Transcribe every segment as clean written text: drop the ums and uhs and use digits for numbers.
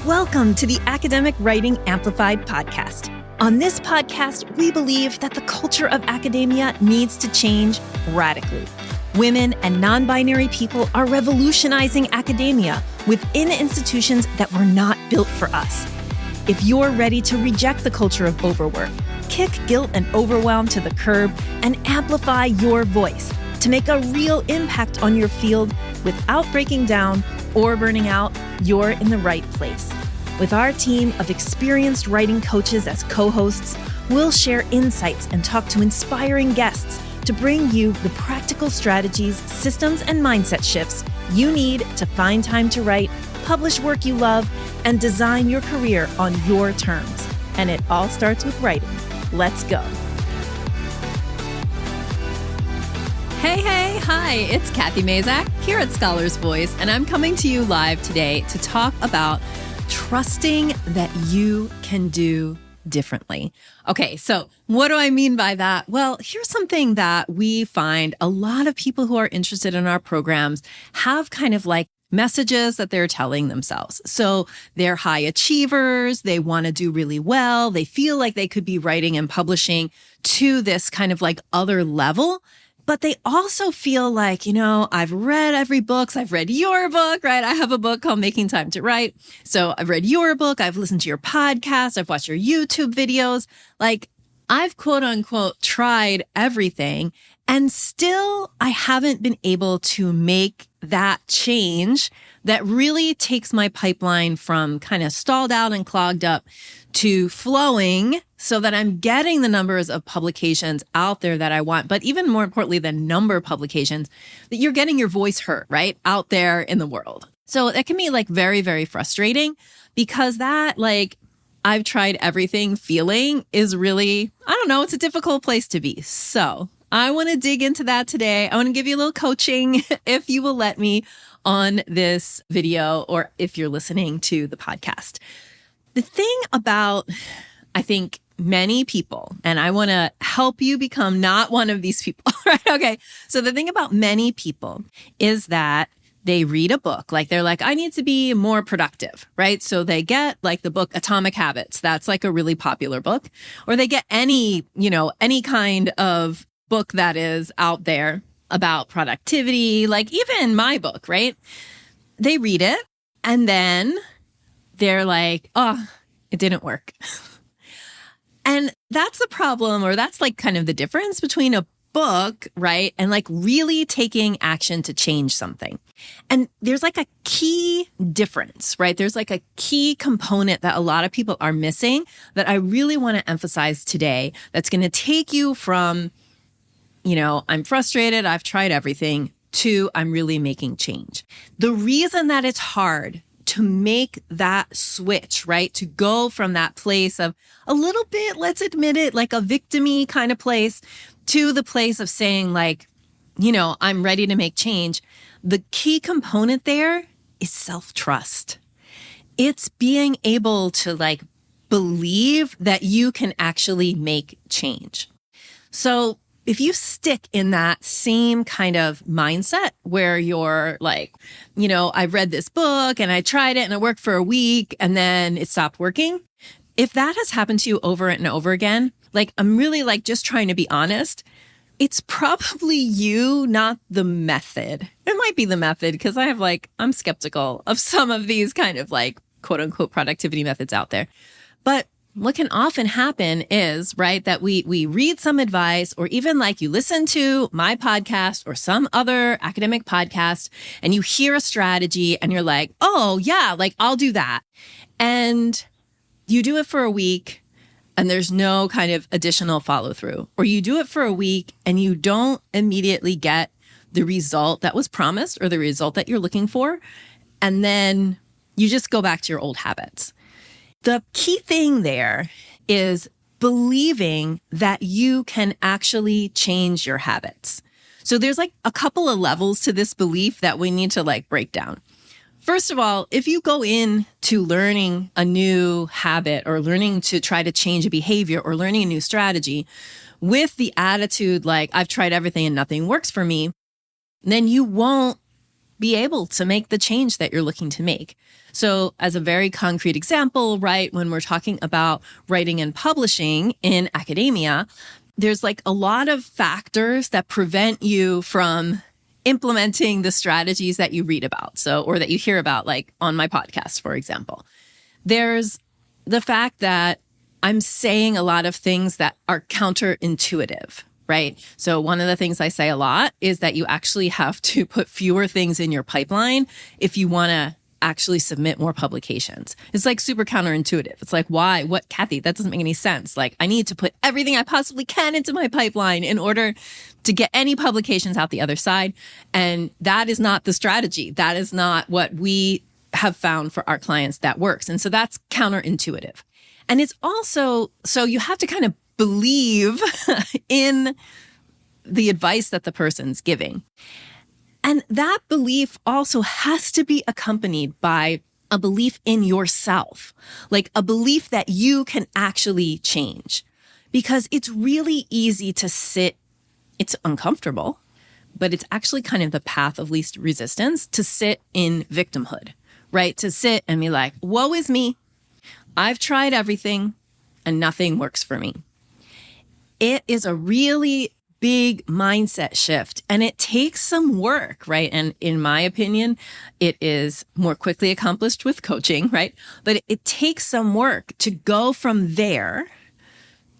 Welcome to the Academic Writing Amplified podcast. On this podcast, we believe that the culture of academia needs to change radically. Women and non-binary people are revolutionizing academia within institutions that were not built for us. If you're ready to reject the culture of overwork, kick guilt and overwhelm to the curb, and amplify your voice to make a real impact on your field without breaking down or burning out, you're in the right place. With our team of experienced writing coaches as co-hosts, we'll share insights and talk to inspiring guests to bring you the practical strategies, systems, and mindset shifts you need to find time to write, publish work you love, and design your career on your terms. And it all starts with writing. Let's go. Hey, hi, it's Kathy Mazak here at Scholar's Voice, and I'm coming to you live today to talk about trusting that you can do differently. Okay, so what do I mean by that? Well, here's something that we find a lot of people who are interested in our programs have kind of like messages that they're telling themselves. So they're high achievers, they want to do really well, they feel like they could be writing and publishing to this kind of like other level. But they also feel like, I've read every book. I've read your book, right? I have a book called Making Time to Write. So I've read your book. I've listened to your podcast. I've watched your YouTube videos. Like I've quote unquote tried everything. And still I haven't been able to make that change that really takes my pipeline from kind of stalled out and clogged up to flowing so that I'm getting the numbers of publications out there that I want. But even more importantly, the number of publications that you're getting your voice heard, right? Out there in the world. So that can be like very, very frustrating because that like I've tried everything feeling is really, it's a difficult place to be. So I want to dig into that today. I want to give you a little coaching if you will let me on this video or if you're listening to the podcast. The thing about, I think, many people, and I want to help you become not one of these people, right? Okay. So the thing about many people is that they read a book, like they're like, I need to be more productive, right? So they get like the book Atomic Habits. That's like a really popular book. Or they get any kind of book that is out there about productivity, like even my book, right? They read it and then they're like, oh, it didn't work. And that's the problem, or that's like kind of the difference between a book, right? And like really taking action to change something. And there's like a key difference, right? There's like a key component that a lot of people are missing that I really want to emphasize today that's going to take you from, I'm frustrated, I've tried everything, to I'm really making change. The reason that it's hard to make that switch, right? To go from that place of a little bit, let's admit it, like a victim-y kind of place to the place of saying like, I'm ready to make change. The key component there is self-trust. It's being able to like believe that you can actually make change. So if you stick in that same kind of mindset where you're like, I've read this book and I tried it and it worked for a week and then it stopped working. If that has happened to you over and over again, like I'm really like just trying to be honest, it's probably you, not the method. It might be the method because I'm skeptical of some of these kind of like quote unquote productivity methods out there. But what can often happen is, right, that we read some advice or even like you listen to my podcast or some other academic podcast and you hear a strategy and you're like, oh yeah, like I'll do that. And you do it for a week and there's no kind of additional follow through, or you do it for a week and you don't immediately get the result that was promised or the result that you're looking for. And then you just go back to your old habits. The key thing there is believing that you can actually change your habits. So there's like a couple of levels to this belief that we need to like break down. First of all, if you go into learning a new habit or learning to try to change a behavior or learning a new strategy with the attitude like I've tried everything and nothing works for me, then you won't be able to make the change that you're looking to make. So as a very concrete example, right, when we're talking about writing and publishing in academia, there's like a lot of factors that prevent you from implementing the strategies that you read about. So, or that you hear about, like on my podcast, for example. There's the fact that I'm saying a lot of things that are counterintuitive, right? So one of the things I say a lot is that you actually have to put fewer things in your pipeline if you want to actually submit more publications. It's like super counterintuitive. It's like, why? What, Kathy? That doesn't make any sense. Like, I need to put everything I possibly can into my pipeline in order to get any publications out the other side. And that is not the strategy. That is not what we have found for our clients that works. And so that's counterintuitive. And it's also, so you have to kind of believe in the advice that the person's giving. And that belief also has to be accompanied by a belief in yourself, like a belief that you can actually change. Because it's really easy to sit, it's uncomfortable, but it's actually kind of the path of least resistance to sit in victimhood, right? To sit and be like, woe is me. I've tried everything and nothing works for me. It is a really big mindset shift and it takes some work, right? And in my opinion, it is more quickly accomplished with coaching, right? But it takes some work to go from there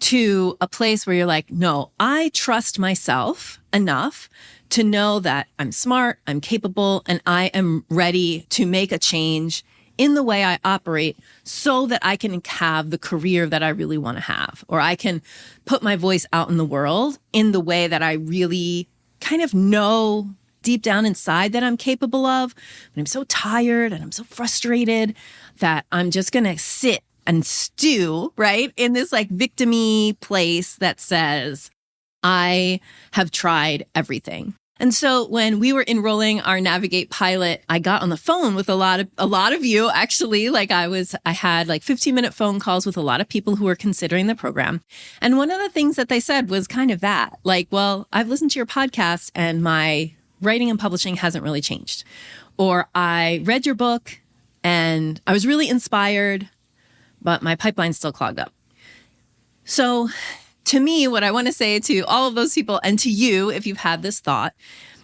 to a place where you're like, no, I trust myself enough to know that I'm smart, I'm capable, and I am ready to make a change in the way I operate so that I can have the career that I really want to have, or I can put my voice out in the world in the way that I really kind of know deep down inside that I'm capable of. But I'm so tired and I'm so frustrated that I'm just going to sit and stew, right, in this like victim-y place that says, I have tried everything. And so when we were enrolling our Navigate pilot, I got on the phone with a lot of you, actually. Like I had like 15-minute phone calls with a lot of people who were considering the program. And one of the things that they said was kind of that, like, well, I've listened to your podcast and my writing and publishing hasn't really changed. Or I read your book and I was really inspired, but my pipeline's still clogged up. So to me, what I want to say to all of those people and to you, if you've had this thought,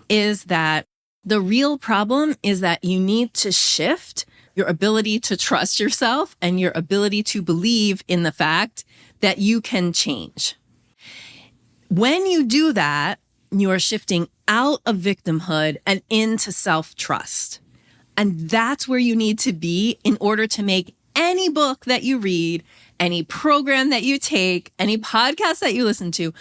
is that the real problem is that you need to shift your ability to trust yourself and your ability to believe in the fact that you can change. When you do that, you are shifting out of victimhood and into self-trust. And that's where you need to be in order to make any book that you read, any program that you take, any podcast that you listen to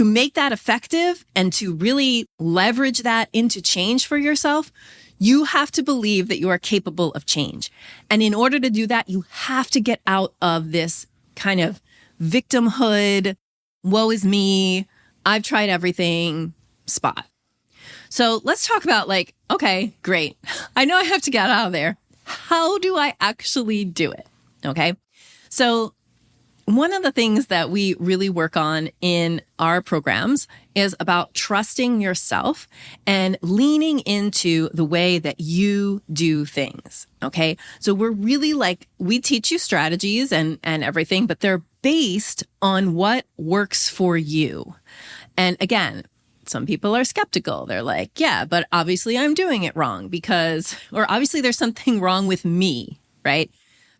make that effective and to really leverage that into change for yourself, you have to believe that you are capable of change. And in order to do that, you have to get out of this kind of victimhood, woe is me, I've tried everything spot. So let's talk about like, okay, great. I know I have to get out of there. How do I actually do it? Okay. So one of the things that we really work on in our programs is about trusting yourself and leaning into the way that you do things. Okay. So we're really like, we teach you strategies and everything, but they're based on what works for you. And again, some people are skeptical. They're like, yeah, but obviously I'm doing it wrong or obviously there's something wrong with me, right?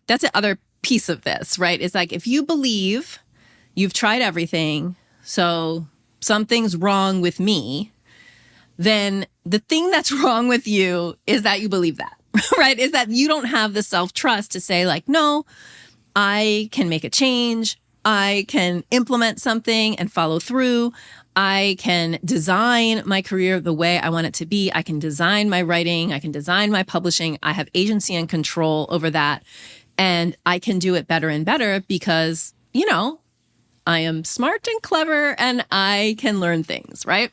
That's the other piece of this, right? It's like, if you believe you've tried everything, so something's wrong with me, then the thing that's wrong with you is that you believe that, right? Is that you don't have the self-trust to say like, no, I can make a change. I can implement something and follow through. I can design my career the way I want it to be. I can design my writing. I can design my publishing. I have agency and control over that. And I can do it better and better because, I am smart and clever and I can learn things, right?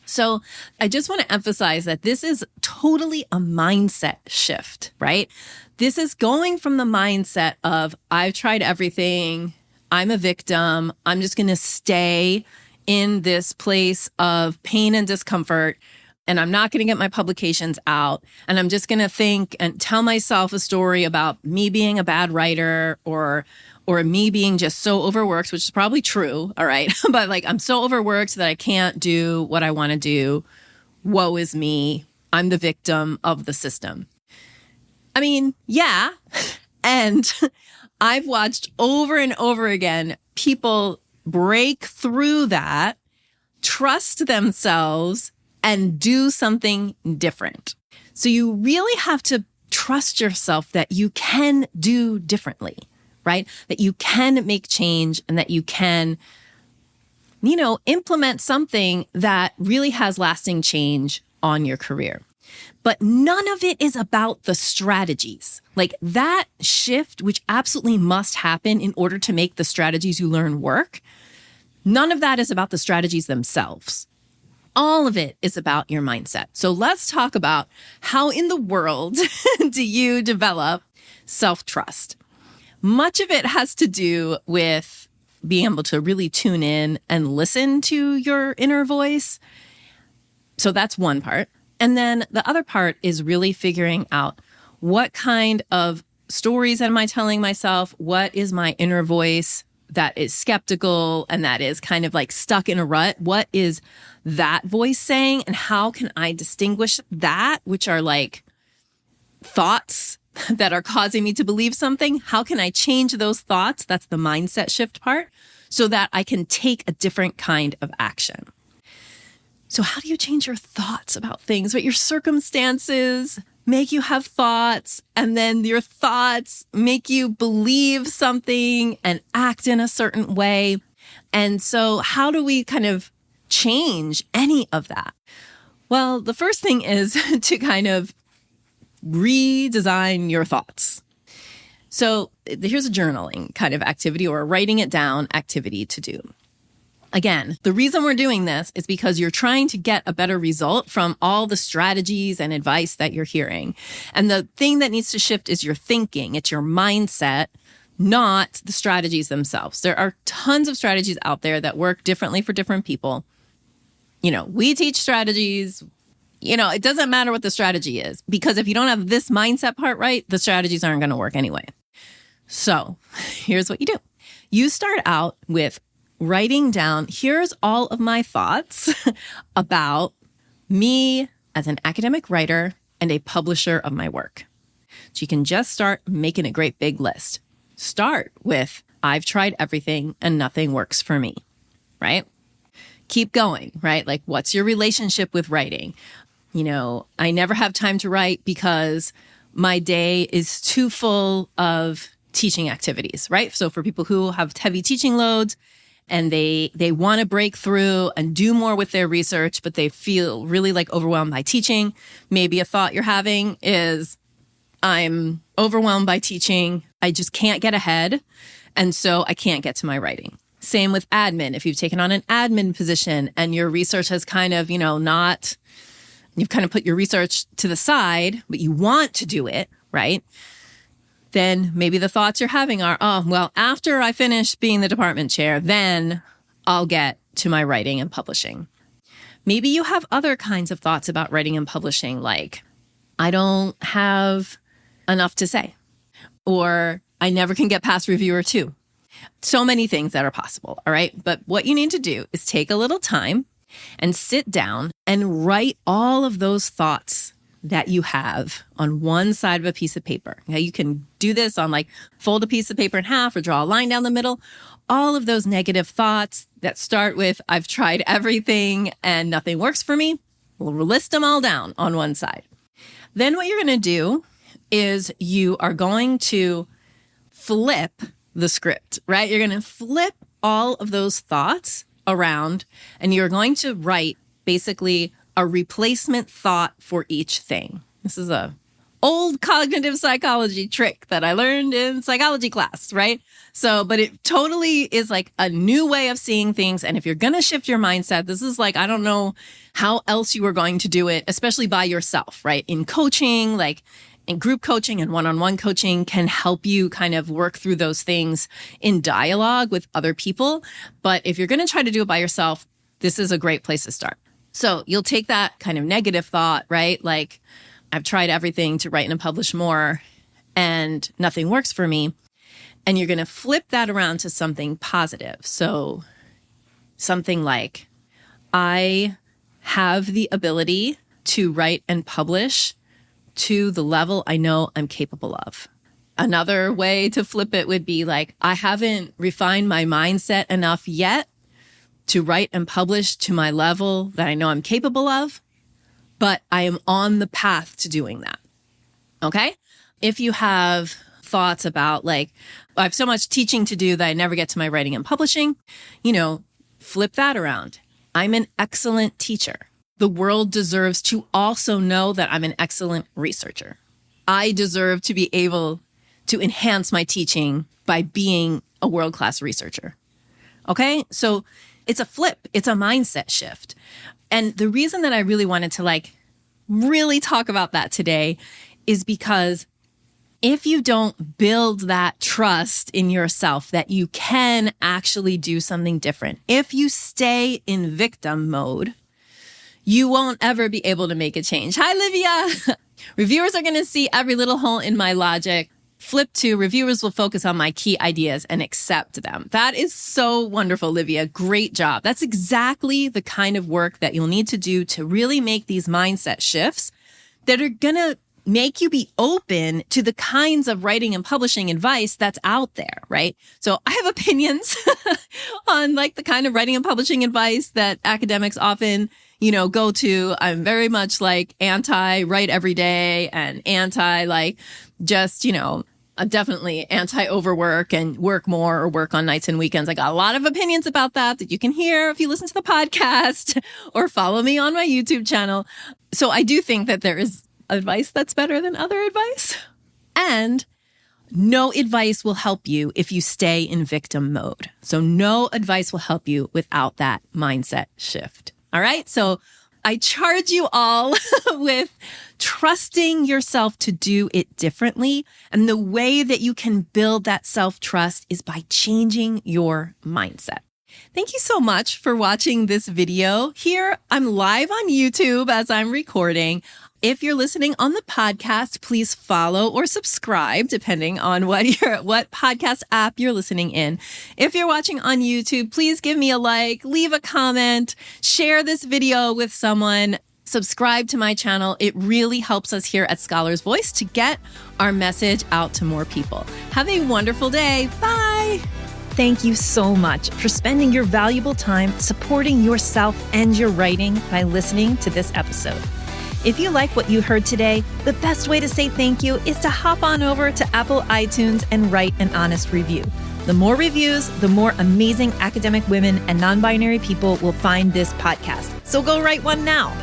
So I just want to emphasize that this is totally a mindset shift, right? This is going from the mindset of I've tried everything. I'm a victim. I'm just going to stay in this place of pain and discomfort and I'm not going to get my publications out. And I'm just going to think and tell myself a story about me being a bad writer or me being just so overworked, which is probably true. All right. But like, I'm so overworked that I can't do what I want to do. Woe is me. I'm the victim of the system. I mean, yeah. And I've watched over and over again people break through that, trust themselves, and do something different. So you really have to trust yourself that you can do differently, right? That you can make change and that you can, implement something that really has lasting change on your career. But none of it is about the strategies. Like that shift, which absolutely must happen in order to make the strategies you learn work. None of that is about the strategies themselves. All of it is about your mindset. So let's talk about how in the world do you develop self-trust? Much of it has to do with being able to really tune in and listen to your inner voice. So that's one part. And then the other part is really figuring out what kind of stories am I telling myself? What is my inner voice that is skeptical and that is kind of like stuck in a rut? What is that voice saying? And how can I distinguish that, which are like thoughts that are causing me to believe something? How can I change those thoughts? That's the mindset shift part, so that I can take a different kind of action. So how do you change your thoughts about things? But your circumstances make you have thoughts, and then your thoughts make you believe something and act in a certain way. And so how do we kind of change any of that? Well, the first thing is to kind of redesign your thoughts. So here's a journaling kind of activity or a writing it down activity to do. Again, the reason we're doing this is because you're trying to get a better result from all the strategies and advice that you're hearing. And the thing that needs to shift is your thinking. It's your mindset, not the strategies themselves. There are tons of strategies out there that work differently for different people. We teach strategies. It doesn't matter what the strategy is, because if you don't have this mindset part right, the strategies aren't going to work anyway. So here's what you do. You start out with writing down, here's all of my thoughts about me as an academic writer and a publisher of my work. So you can just start making a great big list. Start with, I've tried everything and nothing works for me, right? Keep going, right? Like, what's your relationship with writing? I never have time to write because my day is too full of teaching activities, right? So for people who have heavy teaching loads, and they want to break through and do more with their research, but they feel really like overwhelmed by teaching. Maybe a thought you're having is, I'm overwhelmed by teaching. I just can't get ahead. And so I can't get to my writing. Same with admin. If you've taken on an admin position and your research has kind of, you've kind of put your research to the side, but you want to do it, right? Then maybe the thoughts you're having are, after I finish being the department chair, then I'll get to my writing and publishing. Maybe you have other kinds of thoughts about writing and publishing, like, I don't have enough to say, or I never can get past reviewer 2. So many things that are possible, all right? But what you need to do is take a little time and sit down and write all of those thoughts that you have on one side of a piece of paper. Now, you can do this on fold a piece of paper in half or draw a line down the middle. All of those negative thoughts that start with, I've tried everything and nothing works for me, we'll list them all down on one side. Then what you're going to do is you are going to flip the script, right? You're going to flip all of those thoughts around and you're going to write basically a replacement thought for each thing. This is a old cognitive psychology trick that I learned in psychology class, right? So, but it totally is like a new way of seeing things. And if you're going to shift your mindset, this is I don't know how else you are going to do it, especially by yourself, right? In coaching, in group coaching and one-on-one coaching can help you kind of work through those things in dialogue with other people. But if you're going to try to do it by yourself, this is a great place to start. So you'll take that kind of negative thought, right? Like, I've tried everything to write and publish more and nothing works for me. And you're going to flip that around to something positive. So something like, I have the ability to write and publish to the level I know I'm capable of. Another way to flip it would be like, I haven't refined my mindset enough yet to write and publish to my level that I know I'm capable of, but I am on the path to doing that. Okay? If you have thoughts about like, I have so much teaching to do that I never get to my writing and publishing, flip that around. I'm an excellent teacher. The world deserves to also know that I'm an excellent researcher. I deserve to be able to enhance my teaching by being a world-class researcher. Okay? So it's a flip. It's a mindset shift. And the reason that I really wanted to really talk about that today is because if you don't build that trust in yourself that you can actually do something different, if you stay in victim mode, you won't ever be able to make a change. Hi, Livia. Reviewers are going to see every little hole in my logic. Flip to reviewers will focus on my key ideas and accept them. That is so wonderful, Livia. Great job. That's exactly the kind of work that you'll need to do to really make these mindset shifts that are going to make you be open to the kinds of writing and publishing advice that's out there, right? So I have opinions on the kind of writing and publishing advice that academics often, go to. I'm very much anti write every day and anti I'm definitely anti-overwork and work more or work on nights and weekends. I got a lot of opinions about that you can hear if you listen to the podcast or follow me on my YouTube channel. So I do think that there is advice that's better than other advice. And no advice will help you if you stay in victim mode. So no advice will help you without that mindset shift. All right. So I charge you all with trusting yourself to do it differently. And the way that you can build that self-trust is by changing your mindset. Thank you so much for watching this video. Here, I'm live on YouTube as I'm recording. If you're listening on the podcast, please follow or subscribe, depending on what podcast app you're listening in. If you're watching on YouTube, please give me a like, leave a comment, share this video with someone, subscribe to my channel. It really helps us here at Scholar's Voice to get our message out to more people. Have a wonderful day. Bye. Thank you so much for spending your valuable time supporting yourself and your writing by listening to this episode. If you like what you heard today, the best way to say thank you is to hop on over to Apple iTunes and write an honest review. The more reviews, the more amazing academic women and non-binary people will find this podcast. So go write one now.